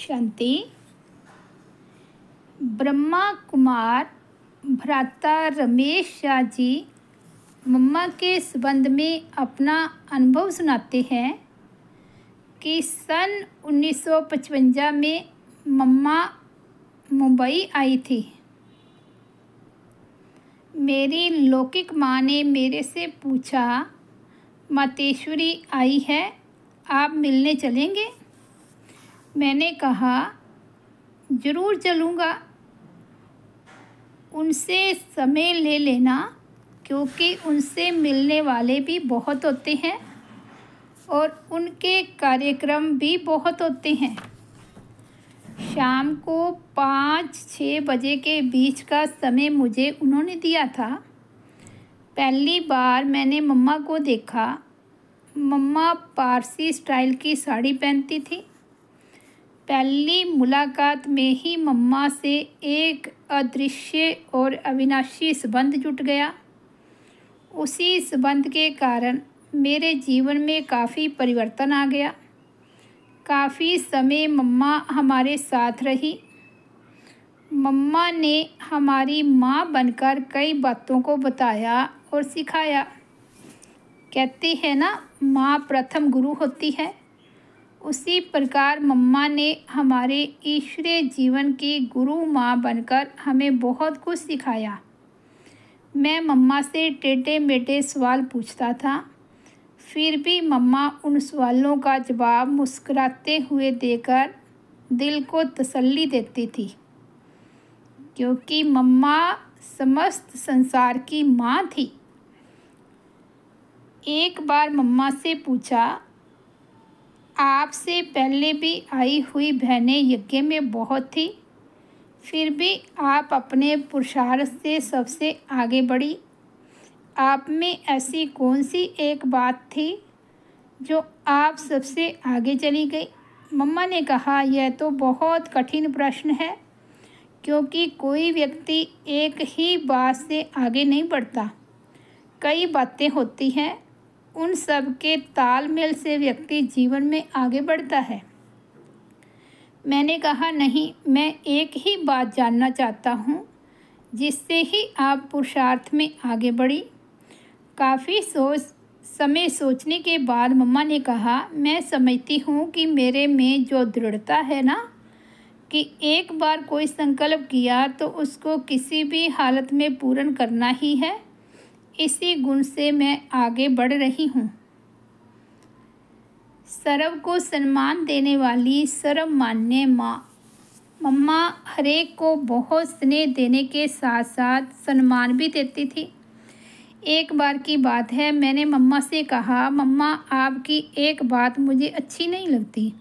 शांति। ब्रह्मा कुमार भ्राता रमेश शाह जी मम्मा के संबंध में अपना अनुभव सुनाते हैं कि सन 1955 में मम्मा मुंबई आई थी। मेरी लौकिक माँ ने मेरे से पूछा, मातेश्वरी आई है, आप मिलने चलेंगे? मैंने कहा, ज़रूर चलूँगा। उनसे समय ले लेना, क्योंकि उनसे मिलने वाले भी बहुत होते हैं और उनके कार्यक्रम भी बहुत होते हैं। शाम को 5-6 बजे के बीच का समय मुझे उन्होंने दिया था। पहली बार मैंने मम्मा को देखा। मम्मा पारसी स्टाइल की साड़ी पहनती थी। पहली मुलाकात में ही मम्मा से एक अदृश्य और अविनाशी संबंध जुट गया। उसी संबंध के कारण मेरे जीवन में काफ़ी परिवर्तन आ गया। काफ़ी समय मम्मा हमारे साथ रही। मम्मा ने हमारी माँ बनकर कई बातों को बताया और सिखाया। कहते हैं ना, माँ प्रथम गुरु होती है। उसी प्रकार मम्मा ने हमारे ईश्वरीय जीवन की गुरु माँ बनकर हमें बहुत कुछ सिखाया। मैं मम्मा से टेढ़े मेढ़े सवाल पूछता था, फिर भी मम्मा उन सवालों का जवाब मुस्कुराते हुए देकर दिल को तसल्ली देती थी, क्योंकि मम्मा समस्त संसार की माँ थी। एक बार मम्मा से पूछा, आपसे पहले भी आई हुई बहनें यज्ञ में बहुत थी, फिर भी आप अपने पुरुषार्थ से सबसे आगे बढ़ी। आप में ऐसी कौन सी एक बात थी जो आप सबसे आगे चली गई? मम्मा ने कहा, यह तो बहुत कठिन प्रश्न है, क्योंकि कोई व्यक्ति एक ही बात से आगे नहीं बढ़ता। कई बातें होती हैं, उन सब के तालमेल से व्यक्ति जीवन में आगे बढ़ता है। मैंने कहा, नहीं, मैं एक ही बात जानना चाहता हूँ जिससे ही आप पुरुषार्थ में आगे बढ़ी। काफ़ी समय सोचने के बाद मम्मा ने कहा, मैं समझती हूँ कि मेरे में जो दृढ़ता है ना, कि एक बार कोई संकल्प किया तो उसको किसी भी हालत में पूर्ण करना ही है, इसी गुण से मैं आगे बढ़ रही हूँ। सर्व को सम्मान देने वाली सर्वमान्य माँ। मम्मा हरेक को बहुत स्नेह देने के साथ साथ सम्मान भी देती थी। एक बार की बात है, मैंने मम्मा से कहा, मम्मा आपकी एक बात मुझे अच्छी नहीं लगती।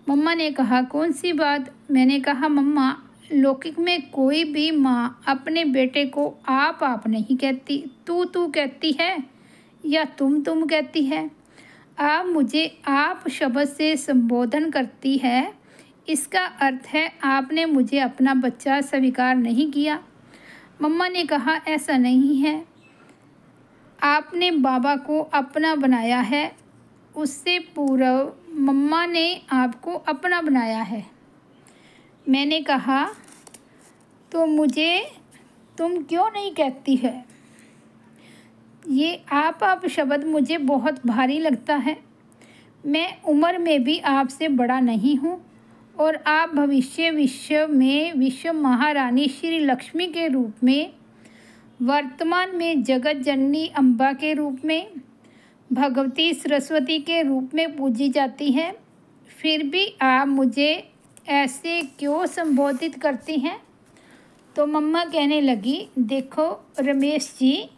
मम्मा ने कहा, कौन सी बात? मैंने कहा, मम्मा, लौकिक में कोई भी माँ अपने बेटे को आप नहीं कहती, तू कहती है या तुम कहती है। आप मुझे आप शब्द से संबोधन करती है, इसका अर्थ है आपने मुझे अपना बच्चा स्वीकार नहीं किया। मम्मा ने कहा, ऐसा नहीं है, आपने बाबा को अपना बनाया है। उससे पूर्व मम्मा ने आपको अपना बनाया है। मैंने कहा, तो मुझे तुम क्यों नहीं कहती है? ये आप शब्द मुझे बहुत भारी लगता है। मैं उम्र में भी आपसे बड़ा नहीं हूँ और आप भविष्य विश्व महारानी श्री लक्ष्मी के रूप में, वर्तमान में जगत जननी अम्बा के रूप में, भगवती सरस्वती के रूप में पूजी जाती हैं। फिर भी आप मुझे ऐसे क्यों संबोधित करती हैं? तो मम्मा कहने लगी, देखो रमेश जी,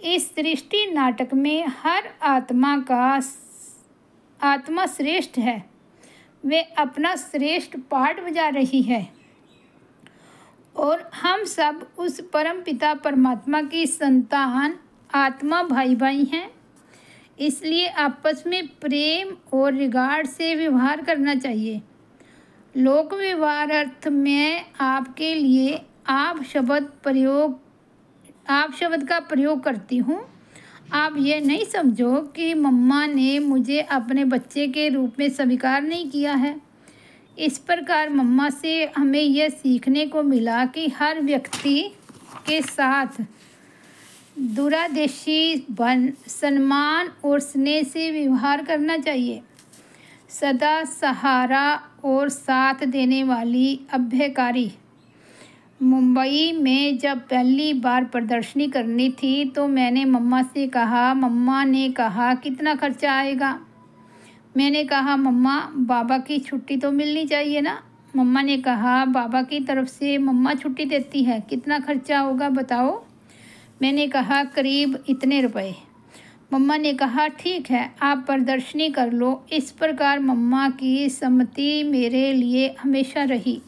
इस सृष्टि नाटक में हर आत्मा श्रेष्ठ है। वे अपना श्रेष्ठ पार्ट बजा रही है और हम सब उस परम पिता परमात्मा की संतान आत्मा भाई हैं। इसलिए आपस में प्रेम और रिगार्ड से व्यवहार करना चाहिए। लोक व्यवहार अर्थ में आपके लिए आप शब्द का प्रयोग करती हूँ। आप ये नहीं समझो कि मम्मा ने मुझे अपने बच्चे के रूप में स्वीकार नहीं किया है। इस प्रकार मम्मा से हमें यह सीखने को मिला कि हर व्यक्ति के साथ दूरदर्शी सम्मान और स्नेह से व्यवहार करना चाहिए। सदा सहारा और साथ देने वाली अभ्यकारी। मुंबई में जब पहली बार प्रदर्शनी करनी थी तो मैंने मम्मा से कहा। मम्मा ने कहा कितना खर्चा आएगा? मैंने कहा मम्मा बाबा की छुट्टी तो मिलनी चाहिए ना। मम्मा ने कहा बाबा की तरफ से मम्मा छुट्टी देती है, कितना खर्चा होगा बताओ। मैंने कहा करीब इतने रुपए। मम्मा ने कहा ठीक है आप प्रदर्शनी कर लो। इस प्रकार मम्मा की सम्मति मेरे लिए हमेशा रही।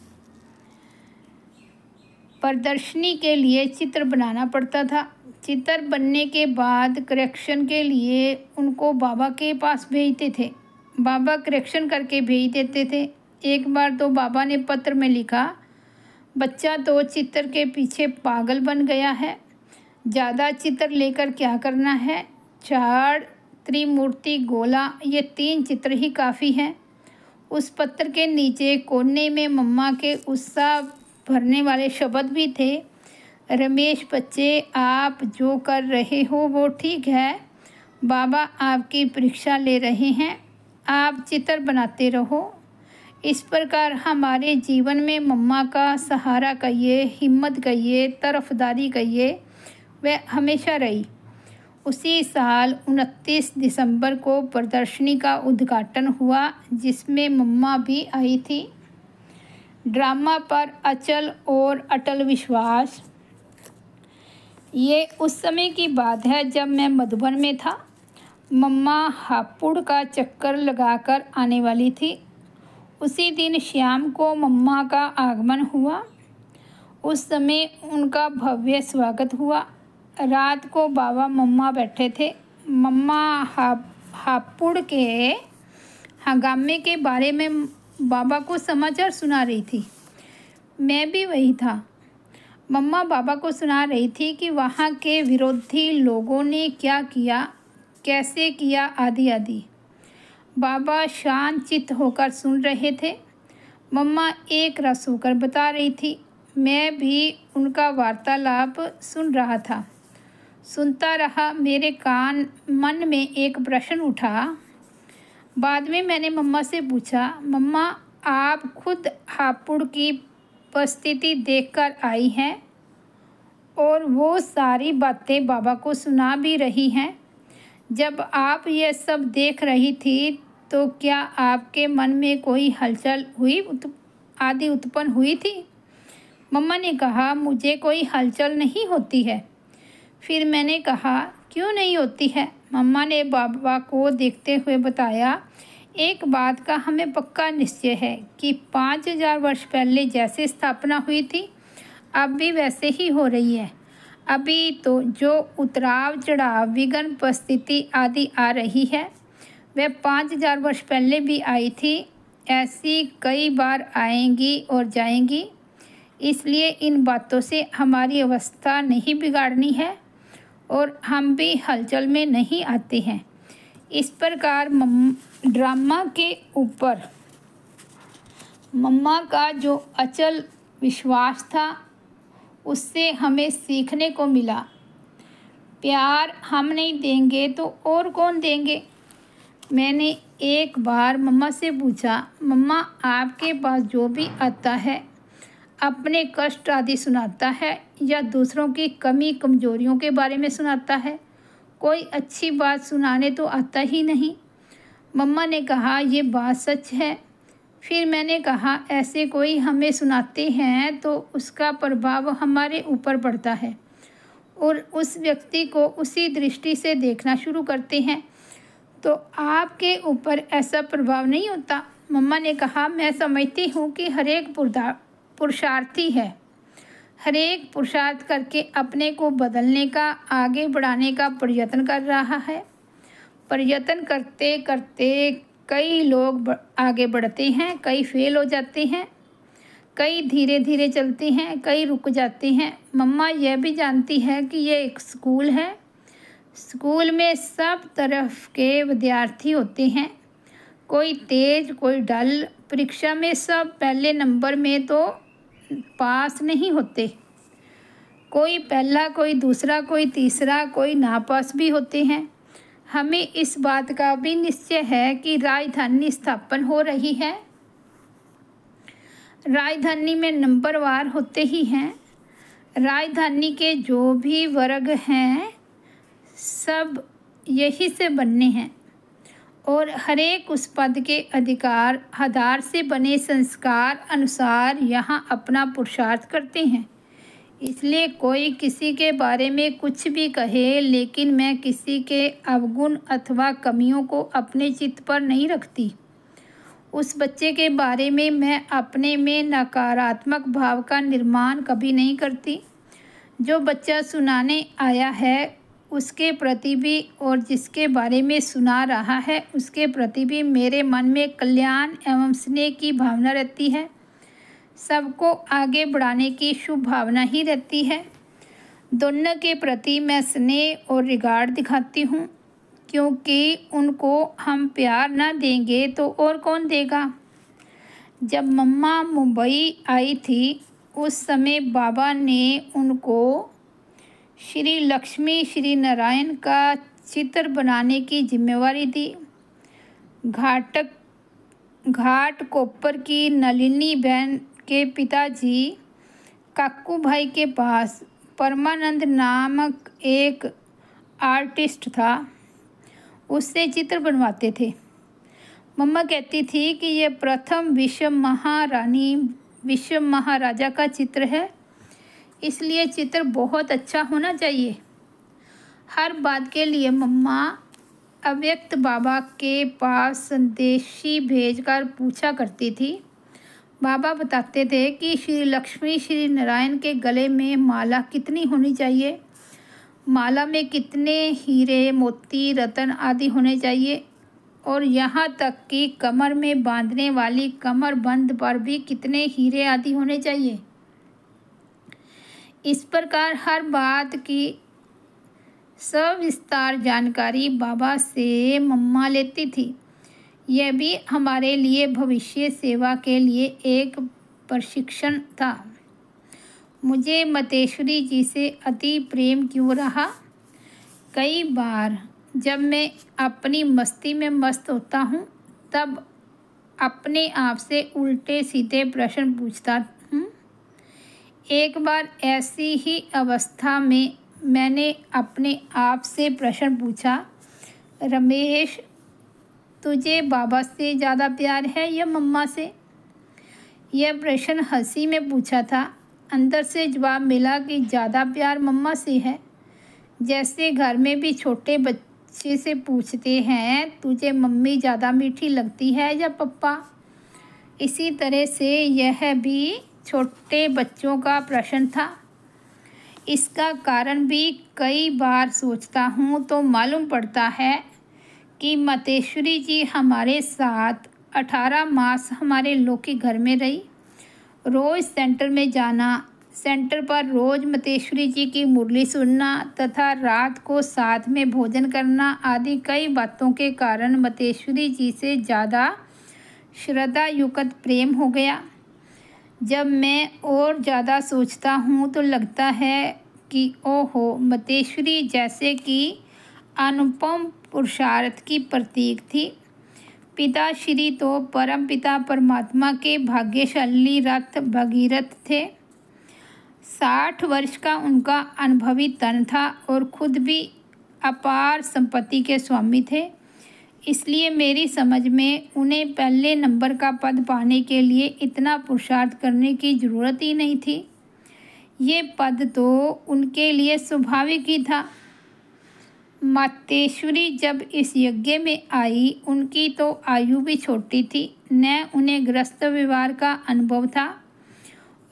प्रदर्शनी के लिए चित्र बनाना पड़ता था। चित्र बनने के बाद करेक्शन के लिए उनको बाबा के पास भेजते थे। बाबा करेक्शन करके भेज देते थे। एक बार तो बाबा ने पत्र में लिखा, बच्चा तो चित्र के पीछे पागल बन गया है, ज़्यादा चित्र लेकर क्या करना है। झाड़, त्रिमूर्ति, गोला, ये 3 चित्र ही काफ़ी हैं। उस पत्र के नीचे कोने में मम्मा के उत्साह भरने वाले शब्द भी थे। रमेश बच्चे आप जो कर रहे हो वो ठीक है, बाबा आपकी परीक्षा ले रहे हैं, आप चित्र बनाते रहो। इस प्रकार हमारे जीवन में मम्मा का सहारा कहिए, हिम्मत कहिए, तरफदारी कहिए, वह हमेशा रही। उसी साल 29 दिसंबर को प्रदर्शनी का उद्घाटन हुआ जिसमें मम्मा भी आई थी। ड्रामा पर अचल और अटल विश्वास। ये उस समय की बात है जब मैं मधुबन में था। मम्मा हापुड़ का चक्कर लगाकर आने वाली थी। उसी दिन शाम को मम्मा का आगमन हुआ। उस समय उनका भव्य स्वागत हुआ। रात को बाबा मम्मा बैठे थे। मम्मा हापुड़ के हंगामे के बारे में बाबा को समाचार सुना रही थी। मैं भी वही था। मम्मा बाबा को सुना रही थी कि वहाँ के विरोधी लोगों ने क्या किया, कैसे किया, आदि आदि। बाबा शांत चित्त होकर सुन रहे थे। मम्मा एक रस होकर बता रही थी। मैं भी उनका वार्तालाप सुन रहा था, सुनता रहा। मेरे मन में एक प्रश्न उठा। बाद में मैंने मम्मा से पूछा, मम्मा आप खुद हापुड़ की उपस्थिति देखकर आई हैं और वो सारी बातें बाबा को सुना भी रही हैं। जब आप ये सब देख रही थी तो क्या आपके मन में कोई हलचल आदि उत्पन्न हुई थी? मम्मा ने कहा मुझे कोई हलचल नहीं होती है। फिर मैंने कहा क्यों नहीं होती है? मम्मा ने बाबा को देखते हुए बताया, एक बात का हमें पक्का निश्चय है कि 5000 वर्ष पहले जैसे स्थापना हुई थी अब भी वैसे ही हो रही है। अभी तो जो उतराव चढ़ाव, विघ्न, परिस्थिति आदि आ रही है वह 5000 वर्ष पहले भी आई थी। ऐसी कई बार आएंगी और जाएंगी। इसलिए इन बातों से हमारी अवस्था नहीं बिगाड़नी है और हम भी हलचल में नहीं आते हैं। इस प्रकार ड्रामा के ऊपर मम्मा का जो अचल विश्वास था उससे हमें सीखने को मिला। प्यार हम नहीं देंगे तो और कौन देंगे? मैंने एक बार मम्मा से पूछा, मम्मा आपके पास जो भी आता है अपने कष्ट आदि सुनाता है या दूसरों की कमी कमजोरियों के बारे में सुनाता है? कोई अच्छी बात सुनाने तो आता ही नहीं। मम्मा ने कहा ये बात सच है। फिर मैंने कहा ऐसे कोई हमें सुनाते हैं तो उसका प्रभाव हमारे ऊपर पड़ता है और उस व्यक्ति को उसी दृष्टि से देखना शुरू करते हैं। तो आपके ऊपर ऐसा प्रभाव नहीं होता? मम्मा ने कहा मैं समझती हूँ कि हर एक पुरुषार्थी है, हर एक पुरुषार्थ करके अपने को बदलने का, आगे बढ़ाने का प्रयत्न कर रहा है। प्रयत्न करते करते कई लोग आगे बढ़ते हैं, कई फेल हो जाते हैं, कई धीरे धीरे चलते हैं, कई रुक जाते हैं। मम्मा यह भी जानती है कि यह एक स्कूल है। स्कूल में सब तरफ के विद्यार्थी होते हैं। कोई तेज कोई डल। परीक्षा में सब पहले नंबर में तो पास नहीं होते, कोई पहला कोई दूसरा कोई तीसरा कोई नापास भी होते हैं। हमें इस बात का भी निश्चय है कि राजधानी स्थापन हो रही है। राजधानी में नंबरवार होते ही हैं। राजधानी के जो भी वर्ग हैं सब यही से बनने हैं और हरेक उस पद के अधिकार आधार से बने संस्कार अनुसार यहाँ अपना पुरुषार्थ करते हैं। इसलिए कोई किसी के बारे में कुछ भी कहे, लेकिन मैं किसी के अवगुण अथवा कमियों को अपने चित्त पर नहीं रखती। उस बच्चे के बारे में मैं अपने में नकारात्मक भाव का निर्माण कभी नहीं करती। जो बच्चा सुनाने आया है उसके प्रति भी और जिसके बारे में सुना रहा है उसके प्रति भी मेरे मन में कल्याण एवं स्नेह की भावना रहती है। सबको आगे बढ़ाने की शुभ भावना ही रहती है। दोनों के प्रति मैं स्नेह और रिगार्ड दिखाती हूँ, क्योंकि उनको हम प्यार ना देंगे तो और कौन देगा। जब मम्मा मुंबई आई थी उस समय बाबा ने उनको श्री लक्ष्मी श्री नारायण का चित्र बनाने की जिम्मेवारी दी। घाट कोपर की नलिनी बहन के पिताजी काकू भाई के पास परमानंद नामक एक आर्टिस्ट था, उससे चित्र बनवाते थे। मम्मा कहती थी कि यह प्रथम विश्व महाराजा का चित्र है, इसलिए चित्र बहुत अच्छा होना चाहिए। हर बात के लिए मम्मा अव्यक्त बाबा के पास संदेशी भेजकर पूछा करती थी। बाबा बताते थे कि श्री लक्ष्मी श्री नारायण के गले में माला कितनी होनी चाहिए, माला में कितने हीरे मोती रतन आदि होने चाहिए, और यहाँ तक कि कमर में बांधने वाली कमरबंद पर भी कितने हीरे आदि होने चाहिए। इस प्रकार हर बात की सविस्तार जानकारी बाबा से मम्मा लेती थी। यह भी हमारे लिए भविष्य सेवा के लिए एक प्रशिक्षण था। मुझे मतेश्वरी जी से अति प्रेम क्यों रहा। कई बार जब मैं अपनी मस्ती में मस्त होता हूँ तब अपने आप से उल्टे सीधे प्रश्न पूछता हूँ। एक बार ऐसी ही अवस्था में मैंने अपने आप से प्रश्न पूछा, रमेश तुझे बाबा से ज़्यादा प्यार है या मम्मा से। यह प्रश्न हंसी में पूछा था। अंदर से जवाब मिला कि ज़्यादा प्यार मम्मा से है। जैसे घर में भी छोटे बच्चे से पूछते हैं तुझे मम्मी ज़्यादा मीठी लगती है या पप्पा, इसी तरह से यह भी छोटे बच्चों का प्रश्न था। इसका कारण भी कई बार सोचता हूँ तो मालूम पड़ता है कि मतेश्वरी जी हमारे साथ 18 मास हमारे लौकिक घर में रही। रोज़ सेंटर में जाना, सेंटर पर रोज़ मतेश्वरी जी की मुरली सुनना तथा रात को साथ में भोजन करना आदि कई बातों के कारण मतेश्वरी जी से ज़्यादा श्रद्धा युक्त प्रेम हो गया। जब मैं और ज़्यादा सोचता हूँ तो लगता है कि ओहो, मतेश्वरी जैसे कि अनुपम पुरुषार्थ की प्रतीक थी। पिता श्री तो परम पिता परमात्मा के भाग्यशाली रथ भगीरथ थे। 60 वर्ष का उनका अनुभवी तन था और खुद भी अपार संपत्ति के स्वामी थे। इसलिए मेरी समझ में उन्हें पहले नंबर का पद पाने के लिए इतना पुरुषार्थ करने की ज़रूरत ही नहीं थी। ये पद तो उनके लिए स्वाभाविक ही था। मातेश्वरी जब इस यज्ञ में आई उनकी तो आयु भी छोटी थी, न उन्हें गृहस्थ व्यवहार का अनुभव था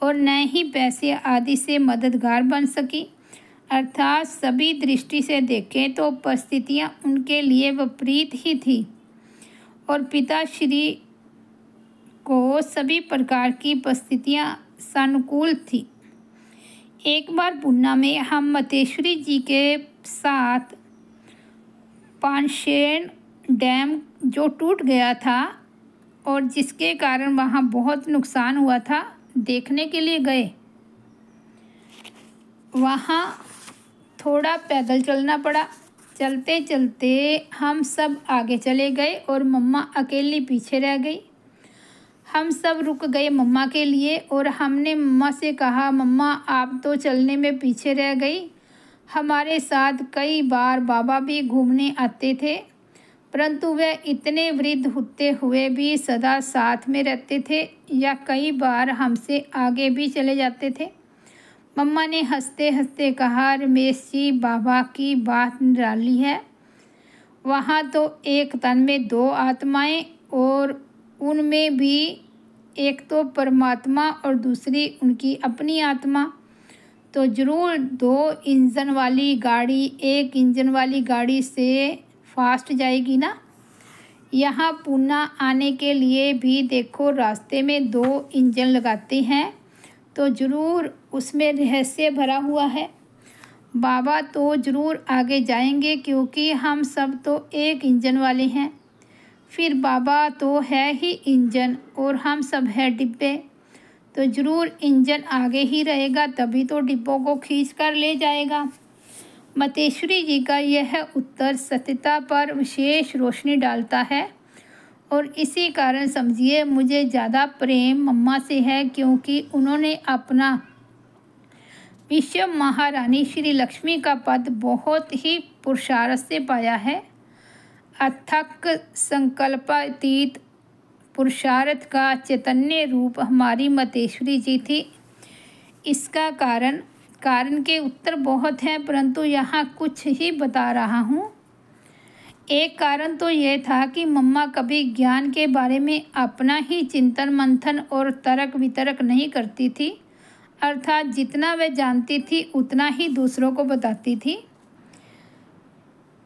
और न ही पैसे आदि से मददगार बन सकी। अर्थात सभी दृष्टि से देखें तो परिस्थितियाँ उनके लिए विपरीत ही थी और पिताश्री को सभी प्रकार की परिस्थितियाँ सानुकूल थी। एक बार पूना में हम मतेश्वरी जी के साथ पानशेन डैम जो टूट गया था और जिसके कारण वहाँ बहुत नुकसान हुआ था, देखने के लिए गए। वहाँ थोड़ा पैदल चलना पड़ा। चलते चलते हम सब आगे चले गए और मम्मा अकेली पीछे रह गई। हम सब रुक गए मम्मा के लिए और हमने मम्मा से कहा, मम्मा आप तो चलने में पीछे रह गई। हमारे साथ कई बार बाबा भी घूमने आते थे, परंतु वे इतने वृद्ध होते हुए भी सदा साथ में रहते थे या कई बार हमसे आगे भी चले जाते थे। मम्मा ने हंसते हंसते कहा, रमेश जी बाबा की बात निराली है। वहाँ तो एक तन में दो आत्माएं और उनमें भी एक तो परमात्मा और दूसरी उनकी अपनी आत्मा। तो ज़रूर दो इंजन वाली गाड़ी एक इंजन वाली गाड़ी से फास्ट जाएगी ना। यहाँ पूना आने के लिए भी देखो रास्ते में दो इंजन लगाते हैं, तो ज़रूर उसमें रहस्य भरा हुआ है। बाबा तो ज़रूर आगे जाएंगे क्योंकि हम सब तो एक इंजन वाले हैं। फिर बाबा तो है ही इंजन और हम सब है डिब्बे, तो ज़रूर इंजन आगे ही रहेगा, तभी तो डिब्बों को खींच कर ले जाएगा। मतेश्वरी जी का यह उत्तर सत्यता पर विशेष रोशनी डालता है और इसी कारण समझिए मुझे ज़्यादा प्रेम मम्मा से है, क्योंकि उन्होंने अपना विश्व महारानी श्री लक्ष्मी का पद बहुत ही पुरुषार्थ से पाया है। अथक संकल्पातीत पुरुषार्थ का चैतन्य रूप हमारी मतेश्वरी जी थी। इसका कारण के उत्तर बहुत हैं, परंतु यहाँ कुछ ही बता रहा हूँ। एक कारण तो यह था कि मम्मा कभी ज्ञान के बारे में अपना ही चिंतन मंथन और तर्क वितर्क नहीं करती थी, अर्थात जितना वह जानती थी उतना ही दूसरों को बताती थी।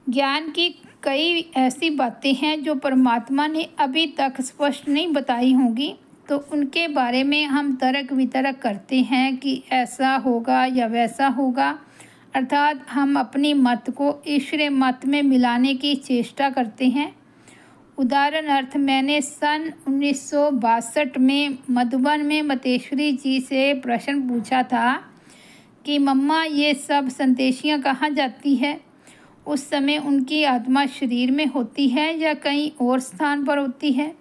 ज्ञान की कई ऐसी बातें हैं जो परमात्मा ने अभी तक स्पष्ट नहीं बताई होंगी, तो उनके बारे में हम तर्क वितर्क करते हैं कि ऐसा होगा या वैसा होगा, अर्थात हम अपनी मत को ईश्वरीय मत में मिलाने की चेष्टा करते हैं। उदाहरण अर्थ मैंने सन 1962 में मधुबन में मतेश्वरी जी से प्रश्न पूछा था कि मम्मा ये सब संदेशियाँ कहाँ जाती है। उस समय उनकी आत्मा शरीर में होती है या कहीं और स्थान पर होती है।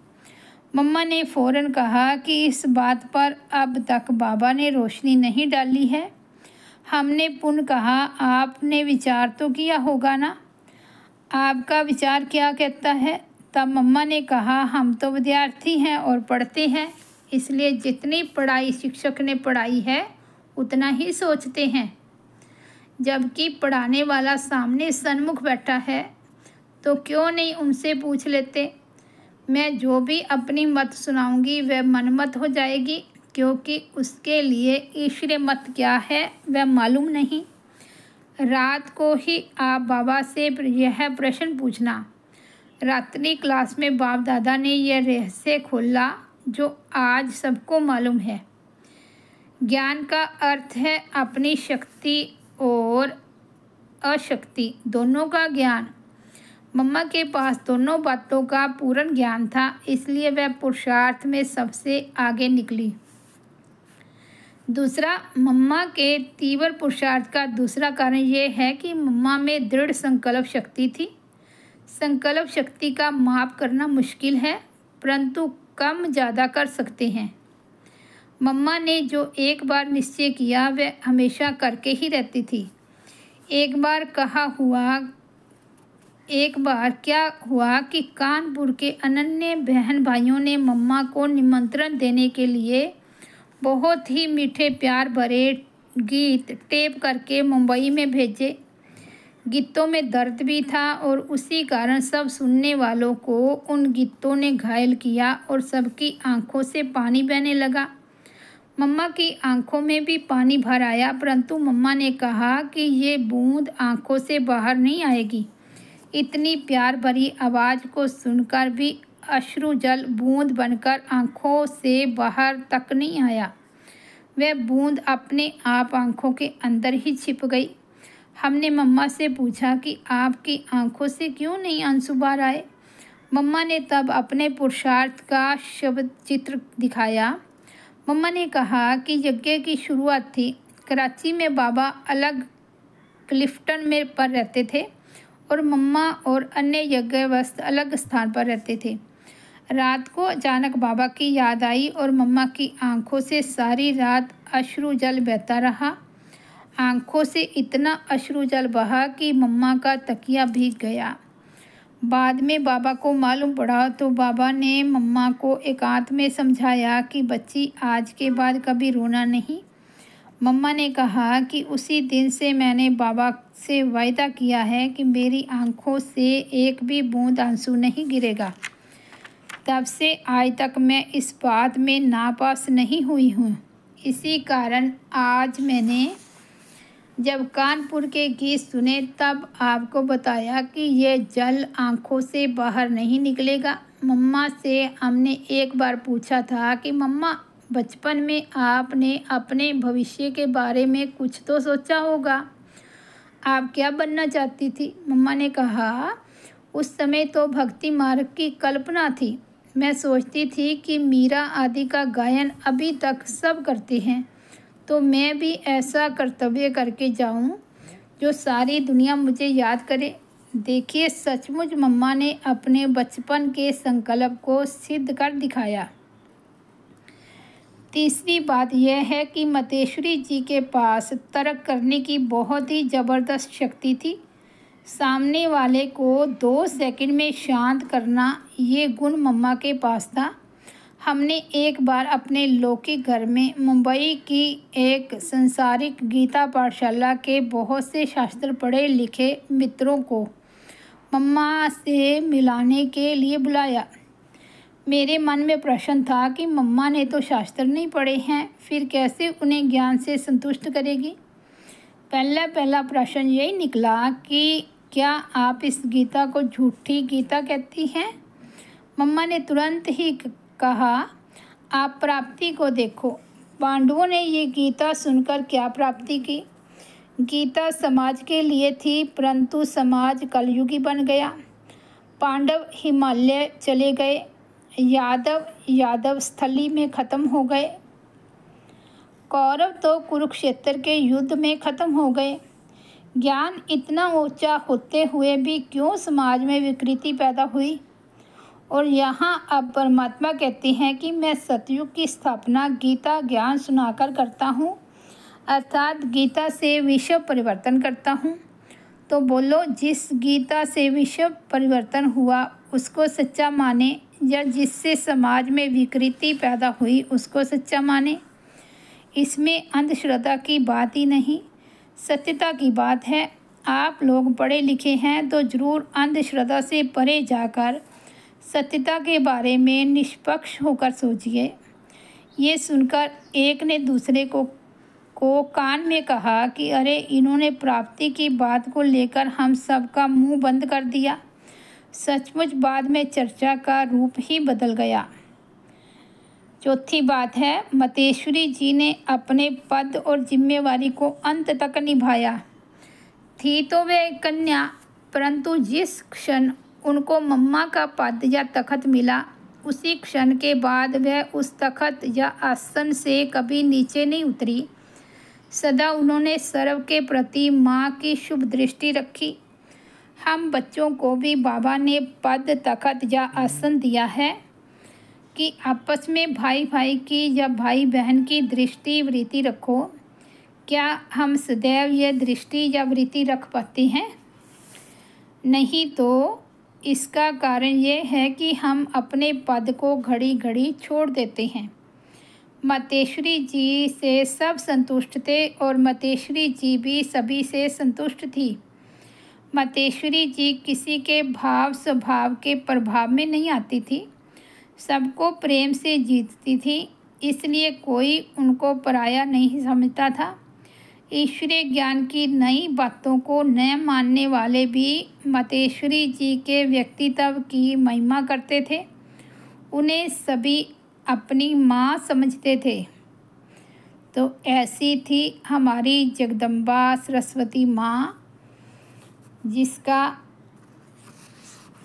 मम्मा ने फ़ौरन कहा कि इस बात पर अब तक बाबा ने रोशनी नहीं डाली है। हमने पुनः कहा, आपने विचार तो किया होगा ना, आपका विचार क्या कहता है। तब मम्मा ने कहा, हम तो विद्यार्थी हैं और पढ़ते हैं, इसलिए जितनी पढ़ाई शिक्षक ने पढ़ाई है उतना ही सोचते हैं। जबकि पढ़ाने वाला सामने सन्मुख बैठा है, तो क्यों नहीं उनसे पूछ लेते। मैं जो भी अपनी मत सुनाऊंगी वह मनमत हो जाएगी, क्योंकि उसके लिए ईश्वरीय मत क्या है वह मालूम नहीं। रात को ही आप बाबा से यह प्रश्न पूछना। रात्रि क्लास में बाप दादा ने यह रहस्य खोला जो आज सबको मालूम है। ज्ञान का अर्थ है अपनी शक्ति और अशक्ति दोनों का ज्ञान। मम्मा के पास दोनों बातों का पूर्ण ज्ञान था, इसलिए वह पुरुषार्थ में सबसे आगे निकली। दूसरा, मम्मा के तीव्र पुरुषार्थ का दूसरा कारण यह है कि मम्मा में दृढ़ संकल्प शक्ति थी। संकल्प शक्ति का माप करना मुश्किल है, परंतु कम ज़्यादा कर सकते हैं। मम्मा ने जो एक बार निश्चय किया वह हमेशा करके ही रहती थी। एक बार क्या हुआ कि कानपुर के अनन्य बहन भाइयों ने मम्मा को निमंत्रण देने के लिए बहुत ही मीठे प्यार भरे गीत टेप करके मुंबई में भेजे। गीतों में दर्द भी था और उसी कारण सब सुनने वालों को उन गीतों ने घायल किया और सबकी आंखों से पानी बहने लगा। मम्मा की आंखों में भी पानी भर आया, परंतु मम्मा ने कहा कि ये बूंद आंखों से बाहर नहीं आएगी। इतनी प्यार भरी आवाज़ को सुनकर भी अश्रु जल बूंद बनकर आंखों से बाहर तक नहीं आया। वह बूंद अपने आप आंखों के अंदर ही छिप गई। हमने मम्मा से पूछा कि आपकी आंखों से क्यों नहीं आंसू बाहर आए। मम्मा ने तब अपने पुरुषार्थ का शब्द चित्र दिखाया। मम्मा ने कहा कि यज्ञ की शुरुआत थी। कराची में बाबा अलग क्लिफ्टन में पर रहते थे और मम्मा और अन्य यज्ञवस्त अलग स्थान पर रहते थे। रात को अचानक बाबा की याद आई और मम्मा की आंखों से सारी रात अश्रु जल बहता रहा। आंखों से इतना अश्रु जल बहा कि मम्मा का तकिया भीग गया। बाद में बाबा को मालूम पड़ा तो बाबा ने मम्मा को एकांत में समझाया कि बच्ची, आज के बाद कभी रोना नहीं। मम्मा ने कहा कि उसी दिन से मैंने बाबा से वायदा किया है कि मेरी आंखों से एक भी बूंद आंसू नहीं गिरेगा। तब से आज तक मैं इस बात में नापास नहीं हुई हूँ। इसी कारण आज मैंने जब कानपुर के गीत सुने तब आपको बताया कि ये जल आंखों से बाहर नहीं निकलेगा। मम्मा से हमने एक बार पूछा था कि मम्मा, बचपन में आपने अपने भविष्य के बारे में कुछ तो सोचा होगा, आप क्या बनना चाहती थी? मम्मा ने कहा, उस समय तो भक्ति मार्ग की कल्पना थी। मैं सोचती थी कि मीरा आदि का गायन अभी तक सब करते हैं, तो मैं भी ऐसा कर्तव्य करके जाऊं जो सारी दुनिया मुझे याद करे। देखिए, सचमुच मम्मा ने अपने बचपन के संकल्प को सिद्ध कर दिखाया। तीसरी बात यह है कि मतेश्वरी जी के पास तर्क करने की बहुत ही ज़बरदस्त शक्ति थी। सामने वाले को 2 सेकंड में शांत करना, ये गुण मम्मा के पास था। हमने एक बार अपने लौकिक घर में मुंबई की एक संसारिक गीता पाठशाला के बहुत से शास्त्र पढ़े लिखे मित्रों को मम्मा से मिलाने के लिए बुलाया। मेरे मन में प्रश्न था कि मम्मा ने तो शास्त्र नहीं पढ़े हैं, फिर कैसे उन्हें ज्ञान से संतुष्ट करेगी। पहला प्रश्न यही निकला कि क्या आप इस गीता को झूठी गीता कहती हैं? मम्मा ने तुरंत ही कहा, आप प्राप्ति को देखो। पांडवों ने ये गीता सुनकर क्या प्राप्ति की? गीता समाज के लिए थी, परंतु समाज कलयुगी बन गया। पांडव हिमालय चले गए, यादव स्थली में ख़त्म हो गए, कौरव तो कुरुक्षेत्र के युद्ध में ख़त्म हो गए। ज्ञान इतना ऊंचा होते हुए भी क्यों समाज में विकृति पैदा हुई? और यहाँ अब परमात्मा कहते हैं कि मैं सतयुग की स्थापना गीता ज्ञान सुनाकर करता हूँ, अर्थात गीता से विश्व परिवर्तन करता हूँ। तो बोलो, जिस गीता से विश्व परिवर्तन हुआ उसको सच्चा माने या जिससे समाज में विकृति पैदा हुई उसको सच्चा माने? इसमें अंधश्रद्धा की बात ही नहीं, सत्यता की बात है। आप लोग पढ़े लिखे हैं तो ज़रूर अंधश्रद्धा से परे जाकर सत्यता के बारे में निष्पक्ष होकर सोचिए। ये सुनकर एक ने दूसरे को कान में कहा कि अरे, इन्होंने प्राप्ति की बात को लेकर हम सब का मुंह बंद कर दिया। सचमुच बाद में चर्चा का रूप ही बदल गया। चौथी बात है, मतेश्वरी जी ने अपने पद और जिम्मेवारी को अंत तक निभाया। थी तो वे कन्या, परंतु जिस क्षण उनको मम्मा का पद या तखत मिला, उसी क्षण के बाद वह उस तखत या आसन से कभी नीचे नहीं उतरी। सदा उन्होंने सर्व के प्रति माँ की शुभ दृष्टि रखी। हम बच्चों को भी बाबा ने पद, तखत या आसन दिया है कि आपस में भाई भाई की या भाई बहन की दृष्टि वृत्ति रखो। क्या हम सदैव यह दृष्टि या वृत्ति रख पाते हैं? नहीं। तो इसका कारण ये है कि हम अपने पद को घड़ी घड़ी छोड़ देते हैं। मतेश्वरी जी से सब संतुष्ट थे और मतेश्वरी जी भी सभी से संतुष्ट थी। मतेश्वरी जी किसी के भाव स्वभाव के प्रभाव में नहीं आती थी, सबको प्रेम से जीतती थी, इसलिए कोई उनको पराया नहीं समझता था। ईश्वरीय ज्ञान की नई बातों को न मानने वाले भी मतेश्वरी जी के व्यक्तित्व की महिमा करते थे। उन्हें सभी अपनी माँ समझते थे। तो ऐसी थी हमारी जगदम्बा सरस्वती माँ, जिसका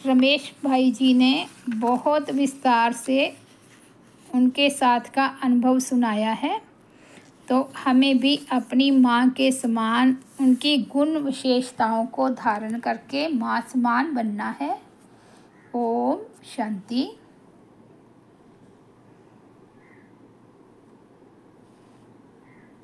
रमेश भाई जी ने बहुत विस्तार से उनके साथ का अनुभव सुनाया है। तो हमें भी अपनी माँ के समान उनकी गुण विशेषताओं को धारण करके माँ समान बनना है। ओम शांति।